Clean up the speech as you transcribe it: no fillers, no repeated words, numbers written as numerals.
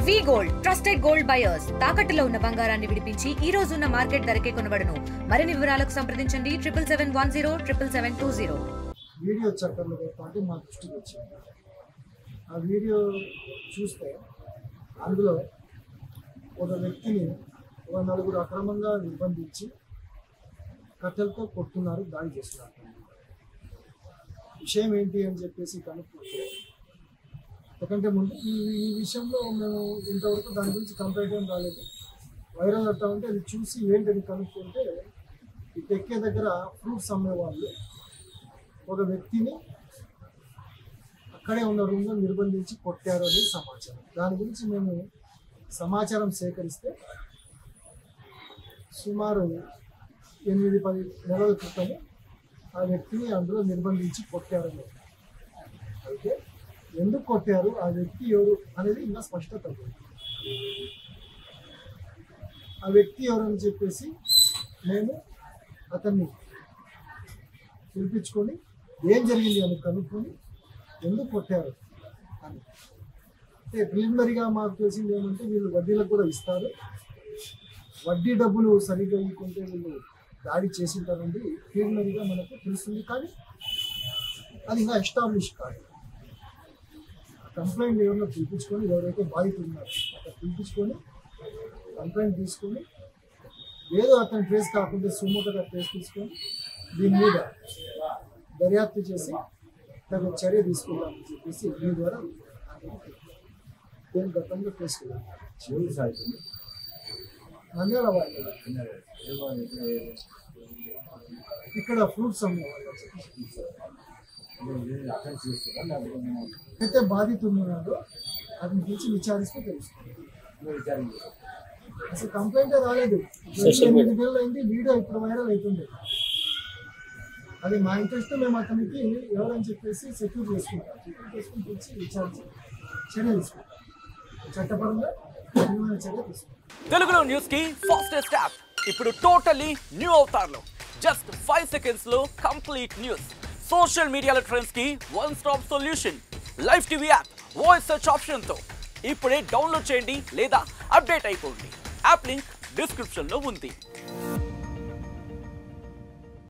వి gold trusted gold buyers తాకట్టులో ఉన్న బంగారాన్ని విడిపించి ఈ రోజు ఉన్న మార్కెట్ ధరకే కొనబడును. మరిన్ని వివరాలకు సంప్రదించండి 7771077720. వీడియో చక్కర్లు పెట్టాలంటే మా దృష్టికి వచ్చింది. ఆ వీడియో చూస్తే అందులో ఒక వ్యక్తిని ఒక నలుగురు అక్రమంగా నిర్బంధించి కట్టెలతో కొట్టున్నారు, దాడి చేస్తున్నారు. విషయం ఏంటి అని చెప్పేసి కనుక్కుంటే ఎందుకంటే ముందు ఈ విషయంలో మేము ఇంతవరకు దాని గురించి కంప్లైంట్ ఏం రాలేదు. వైరల్ అవుతా ఉంటే అది చూసి ఏంటని కనుక్కుంటే ఈ తెక్కే దగ్గర ఫ్రూట్స్ అమ్మేవాళ్ళు ఒక వ్యక్తిని అక్కడే ఉన్న రూమ్లో నిర్బంధించి కొట్టారు అనేది సమాచారం. దాని గురించి మేము సమాచారం సేకరిస్తే సుమారు 8-10 నెలల క్రితం ఆ వ్యక్తిని అందులో నిర్బంధించి కొట్టారని. అయితే ఎందుకు కొట్టారు, ఆ వ్యక్తి ఎవరు అనేది ఇంకా స్పష్టత లేదు. ఆ వ్యక్తి ఎవరని చెప్పేసి మేము అతన్ని పిలిపించుకొని ఏం జరిగింది అని కనుక్కొని ఎందుకు కొట్టారు అని. అంటే ప్రిలిమినరీగా మాకు తెలిసింది ఏమంటే వీళ్ళు వడ్డీలకు కూడా ఇస్తారు, వడ్డీ డబ్బులు సరిగ్గా ఇవ్వకుంటే వీళ్ళు దాడి చేసింటారండి ప్రిలిమినరీగా మనకు తెలుస్తుంది. కానీ అది ఇంకా ఎస్టాబ్లిష్ కాదు. కంప్లైంట్ ఎవరినో పిలిపించుకొని ఎవరైతే బాధితులు ఉన్నారో అక్కడ పిలిపించుకొని కంప్లైంట్ తీసుకొని ఏదో అతని ట్రేస్ కాకుండా సుమోటోగా ట్రేస్ తీసుకొని దీని మీద దర్యాప్తు చేసి తగు చర్య తీసుకుంటామని చెప్పేసి మీ ద్వారా నేను గతంలో తీసుకున్నాను. నంద్యాల వాళ్ళు ఇక్కడ ఫ్రూట్స్ అమ్మేవాళ్ళు అయితే బాధితులు ఉన్నారో అతని గురించి విచారిస్తే తెలుస్తుంది. అసలు కంప్లైంటే రాలేదు, 8 నెలలు అయింది. వీడియో ఇప్పుడు వైరల్ అవుతుంది. అది మా ఇంట్రెస్ట్. మేము అతనికి ఎవరని చెప్పేసి సెక్యూర్ చేసుకుంటాం. సెక్యూర్ చేసుకుని తెచ్చి విచారించి చర్య తీసుకుంటాం. చట్టపరంగా చర్య తీసుకుంటాం. తెలుగులో న్యూస్ కి ఫాస్టెస్ట్ యాప్ ఇప్పుడు టోటల్లీ న్యూ అవతార్లో జస్ట్ 5 సెకండ్స్ లో కంప్లీట్ న్యూస్. సోషల్ మీడియాలో ట్రెండ్స్ కి one stop solution. Live TV app voice search option తో ఇప్పుడే డౌన్లోడ్ చేయండి లేదా అప్డేట్ అయిపోండి. యాప్ లింక్ డిస్క్రిప్షన్ లో ఉంది.